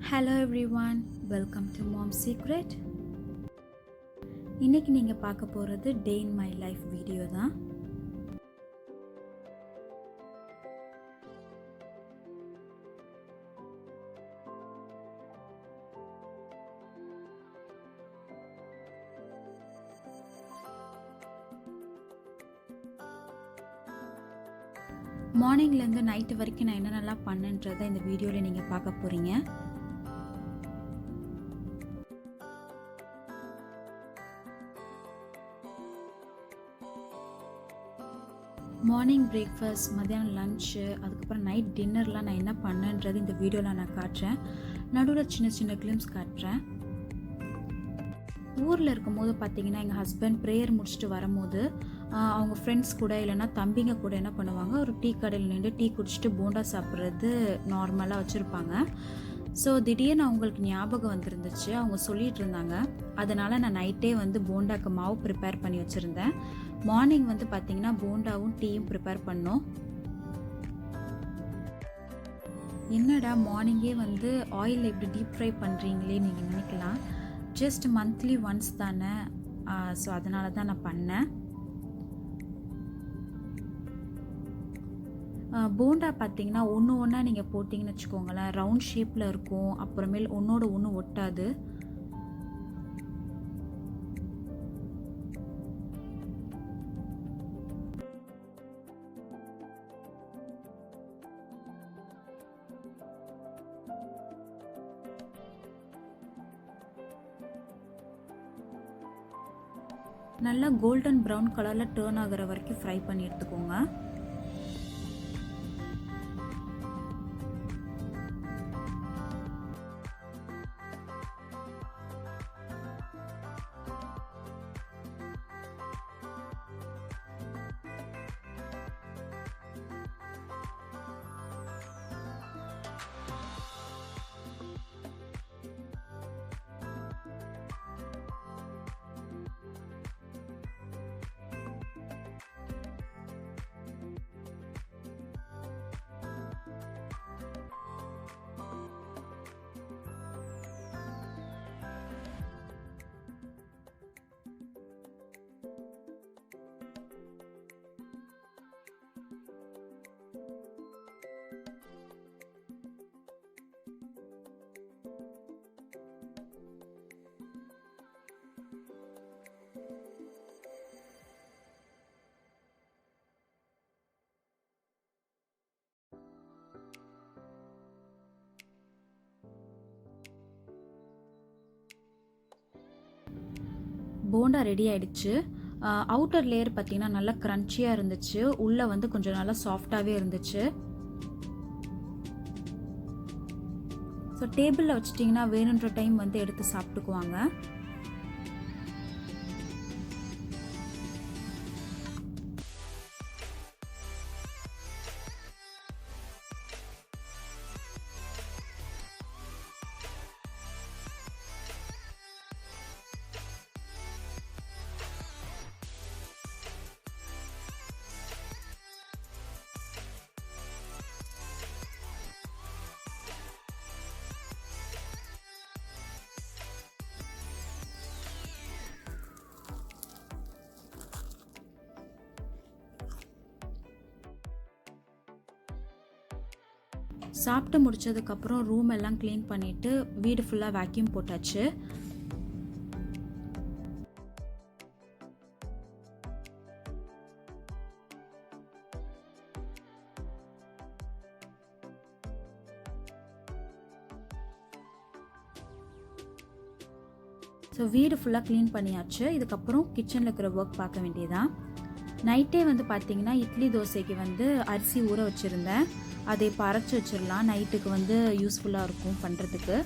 Hello everyone, welcome to Mom's Secret. இன்னைக்கு நீங்க பார்க்க போறது டே இன் மை லைஃப் வீடியோ தான். மார்னிங்லேருந்து நைட்டு வரைக்கும் நான் என்னென்னலாம் பண்ணேன்றதை இந்த வீடியோவில் நீங்கள் பார்க்க போகிறீங்க. மார்னிங் பிரேக்ஃபாஸ்ட், மதியானம் லன்ச்சு, அதுக்கப்புறம் நைட் டின்னர்லாம் நான் என்ன பண்ணேன்றது இந்த வீடியோவில் நான் காட்டுறேன். நடுவில் சின்ன சின்ன கிளிம்ஸ் காட்டுறேன். ஊரில் இருக்கும்போது பார்த்தீங்கன்னா எங்கள் ஹஸ்பண்ட் ப்ரேயர் முடிச்சுட்டு வரும்போது அவங்க ஃப்ரெண்ட்ஸ் கூட இல்லைனா தம்பிங்க கூட என்ன பண்ணுவாங்க, ஒரு டீ கடையில் நின்று டீ குடிச்சிட்டு போண்டா சாப்பிட்றது நார்மலாக வச்சுருப்பாங்க. ஸோ திடீர்னு அவங்களுக்கு ஞாபகம் வந்துருந்துச்சு, அவங்க சொல்லிகிட்டு இருந்தாங்க. அதனால் நான் நைட்டே போண்டாக்கு மாவு ப்ரிப்பேர் பண்ணி வச்சுருந்தேன். மார்னிங் பார்த்தீங்கன்னா போண்டாவும் டீயும் ப்ரிப்பேர் பண்ணோம். என்னடா மார்னிங்கே ஆயில் எப்படி டீப் ஃப்ரை பண்ணுறீங்களே நீங்கள் நினைக்கலாம். ஜஸ்ட் மந்த்லி ஒன்ஸ் தானே, ஸோ அதனால தான் நான் பண்ணேன். போண்டா பார்த்தீங்கன்னா ஒன்று ஒன்றா நீங்கள் போட்டிங்கன்னு வச்சுக்கோங்களேன், ரவுண்ட் ஷேப்பில் இருக்கும். அப்புறமேல் ஒன்றோட ஒன்று ஒட்டாது. நல்லா கோல்டன் ப்ரௌன் கலரில் டேர்ன் ஆகிற வரைக்கும் ஃப்ரை பண்ணி எடுத்துக்கோங்க. போண்டா ரெடி ஆகிடுச்சு. அவுட்டர் லேயர் பார்த்தீங்கன்னா நல்லா க்ரன்ச்சியாக இருந்துச்சு, உள்ளே கொஞ்சம் நல்லா சாஃப்டாகவே இருந்துச்சு. ஸோ டேபிளில் வச்சிட்டிங்கன்னா வேணுன்ற டைம் எடுத்து சாப்பிட்டுக்குவாங்க. சாப்பிட்டு முடிச்சதுக்கப்புறம் ரூம் எல்லாம் க்ளீன் பண்ணிவிட்டு வீடு ஃபுல்லாக வேக்யூம் போட்டாச்சு. ஸோ வீடு ஃபுல்லாக க்ளீன் பண்ணியாச்சு. இதுக்கப்புறம் கிச்சனில் இருக்கிற ஒர்க் பார்க்க வேண்டியதான். நைட்டே பார்த்தீங்கன்னா இட்லி தோசைக்கு அரிசி ஊற வச்சுருந்தேன். அதை இப்போ அரைச்சி வச்சிடலாம், நைட்டுக்கு யூஸ்ஃபுல்லாக இருக்கும் பண்ணுறதுக்கு.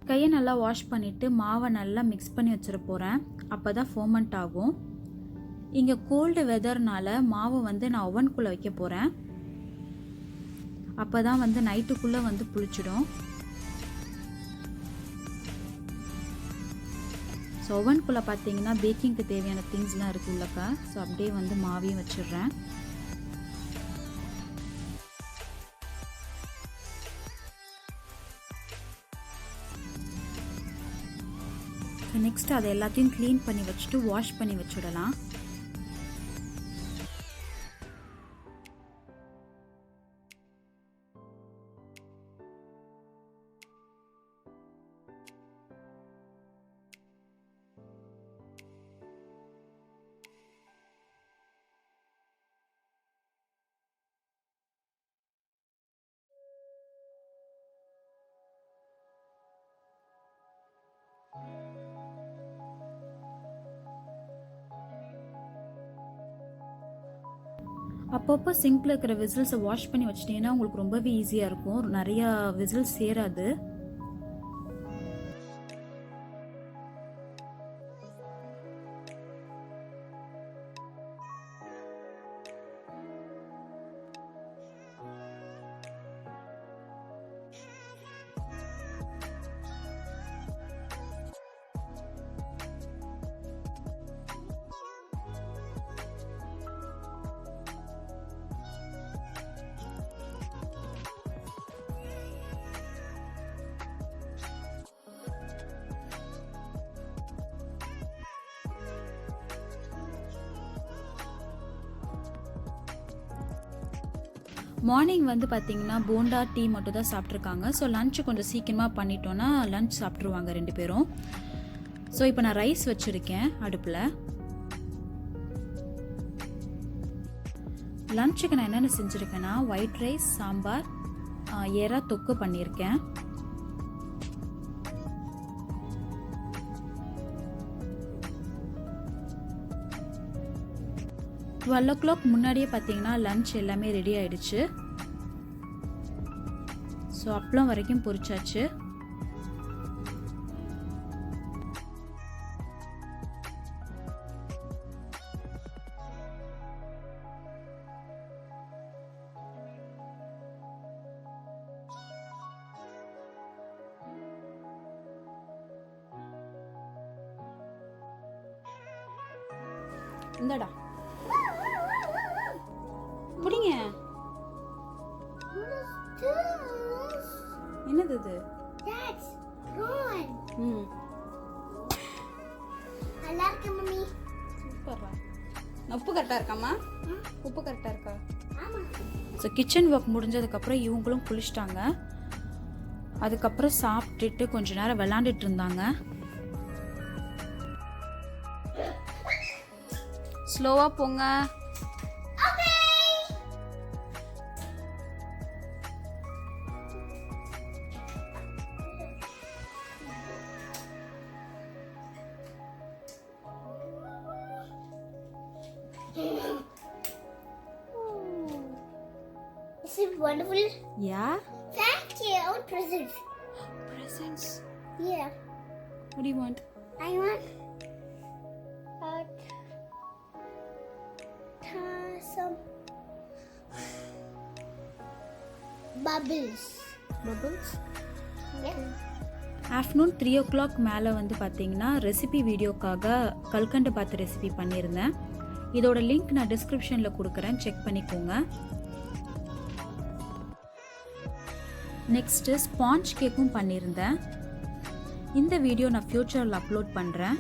கையை நல்லா வாஷ் பண்ணிவிட்டு மாவை நல்லா மிக்ஸ் பண்ணி வச்சிட போகிறேன். அப்போ தான் ஃபர்மெண்ட் ஆகும். இங்கே கோல்டு வெதர்னால மாவை வந்து நான் ஓவனுக்குள்ளே வைக்க போகிறேன். அப்போ தான் வந்து நைட்டுக்குள்ளே வந்து புளிச்சிடும். ஸோ ஓவனுக்குள்ளே பார்த்தீங்கன்னா பேக்கிங்க்கு தேவையான திங்ஸ்லாம் இருக்குது உள்ளக்கா. ஸோ அப்படியே வந்து மாவையும் வச்சிடுறேன். நெக்ஸ்ட் அதை எல்லாத்தையும் க்ளீன் பண்ணி வச்சுட்டு வாஷ் பண்ணி வச்சுடலாம். அப்பப்போ சிங்கில் இருக்கிற விசில்ஸை வாஷ் பண்ணி வச்சிட்டிங்கன்னா உங்களுக்கு ரொம்பவே ஈஸியாக இருக்கும். நிறையா விசில்ஸ் சேராது. மார்னிங் வந்து பார்த்திங்கன்னா போண்டா டீ மட்டும் தான் சாப்பிட்ருக்காங்க. ஸோ லன்ச்சு கொஞ்சம் சீக்கிரமாக பண்ணிட்டோன்னா லன்ச் சாப்பிட்ருவாங்க 2 பேரும். ஸோ இப்போ நான் ரைஸ் வச்சுருக்கேன் அடுப்பில். லன்ச்சுக்கு நான் என்னென்ன செஞ்சுருக்கேன்னா ஒயிட் ரைஸ், சாம்பார், எறா தொக்கு பண்ணியிருக்கேன். டுவெல் ஓ கிளாக் முன்னாடியே பார்த்தீங்கன்னா லன்ச் எல்லாமே ரெடி ஆயிடுச்சு. ஸோ அப்பளம் வரைக்கும் பொரிச்சாச்சு. இந்தடா புடிங்க. என்னது இது? நல்லா இருக்கு மம்மி. சூப்பரா. உப்பு கரெக்டா இருக்காமா? உப்பு கரெக்டா இருக்கா? ஆமா. ஸோ கிச்சன் ஒர்க் முடிஞ்சதுக்கப்புறம் இவங்களும் குளிச்சிட்டாங்க. அதுக்கப்புறம் சாப்பிட்டுட்டு கொஞ்ச நேரம் விளாண்டுட்டு இருந்தாங்க. ஸ்லோவா போங்க. Is it wonderful? Yeah. Thank you. I want presents. Presents. Yeah. What do you want? I want some bubbles. Bubbles? Yeah. Afternoon 3 o'clock மேலே வந்து பார்த்தீங்கன்னா ரெசிபி வீடியோக்காக கல்கண்டு பாத்து ரெசிபி பண்ணியிருந்தேன். இதோட லிங்க் நான் டிஸ்கிரிப்ஷனில் கொடுக்குறேன், செக் பண்ணிக்கோங்க. நெக்ஸ்ட்டு ஸ்பாஞ்ச் கேக்கும் பண்ணியிருந்தேன். இந்த வீடியோ நான் ஃப்யூச்சரில் அப்லோட் பண்ணுறேன்.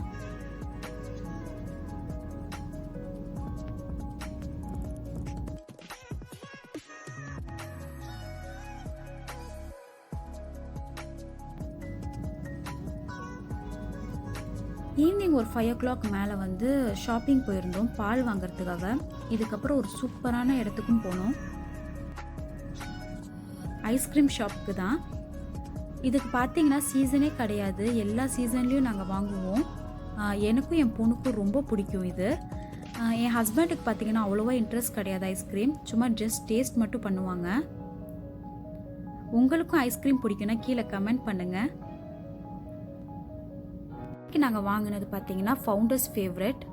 ஈவினிங் ஒரு 5 ஓ கிளாக் மேலே வந்து ஷாப்பிங் போயிருந்தோம் பால் வாங்கிறதுக்காக. இதுக்கப்புறம் ஒரு சூப்பரான இடத்துக்கும் போனோம், ஐஸ்கிரீம் ஷாப்புக்கு தான். இதுக்கு பார்த்தீங்கன்னா சீசனே கிடையாது, எல்லா சீசன்லேயும் நாங்கள் வாங்குவோம். எனக்கும் என் பொண்ணுக்கும் ரொம்ப பிடிக்கும் இது. என் ஹஸ்பண்டுக்கு பார்த்தீங்கன்னா அவ்வளோவா இன்ட்ரெஸ்ட் கிடையாது ஐஸ்கிரீம், சும்மா ஜஸ்ட் டேஸ்ட் மட்டும் பண்ணுவாங்க. உங்களுக்கும் ஐஸ்கிரீம் பிடிக்குன்னா கீழே கமெண்ட் பண்ணுங்கள். நாங்கள் வாங்கினது பார்த்தீங்கன்னா ஃபவுண்டர்ஸ் ஃபேவரட்.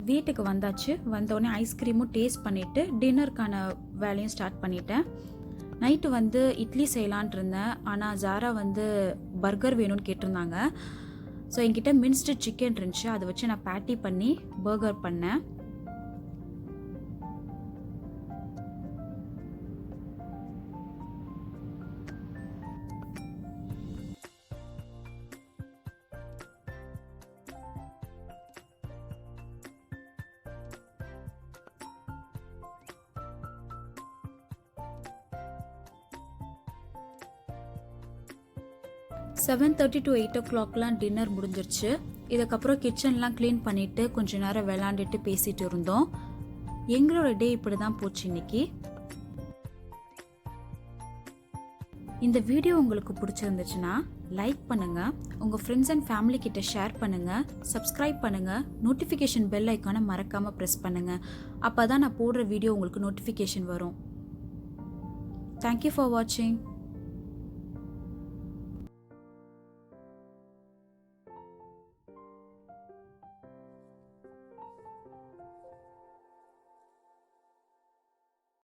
வீட்டுக்கு வந்தாச்சு. வந்தோடனே ஐஸ்கிரீமும் டேஸ்ட் பண்ணிவிட்டு டின்னருக்கான வேலையும் ஸ்டார்ட் பண்ணிட்டேன். நைட்டு வந்து இட்லி செய்யலான்ட்டு இருந்தேன். ஆனால் ஜாரா வந்து பர்கர் வேணும்னு கேட்டிருந்தாங்க. ஸோ என்கிட்ட மின்ஸ்டு சிக்கன் இருந்துச்சு, அதை வச்சு நான் பேட்டி பண்ணி பர்கர் பண்ணேன். செவன் 7:30 to 8 o'clock டின்னர் முடிஞ்சிருச்சு. இதுக்கப்புறம் கிச்சன்லாம் க்ளீன் பண்ணிவிட்டு கொஞ்ச நேரம் விளாண்டுட்டு பேசிகிட்டு இருந்தோம். எங்களோட டே இப்படி தான் போச்சு இன்னைக்கு. இந்த வீடியோ உங்களுக்கு பிடிச்சிருந்துச்சுன்னா லைக் பண்ணுங்கள், உங்கள் ஃப்ரெண்ட்ஸ் அண்ட் ஃபேமிலி கிட்ட ஷேர் பண்ணுங்கள், சப்ஸ்கிரைப் பண்ணுங்கள், நோட்டிஃபிகேஷன் பெல் ஐக்கானை மறக்காமல் ப்ரெஸ் பண்ணுங்கள். அப்போ தான் நான் போடுற வீடியோ உங்களுக்கு நோட்டிஃபிகேஷன் வரும். தேங்க்யூ ஃபார் வாட்சிங்.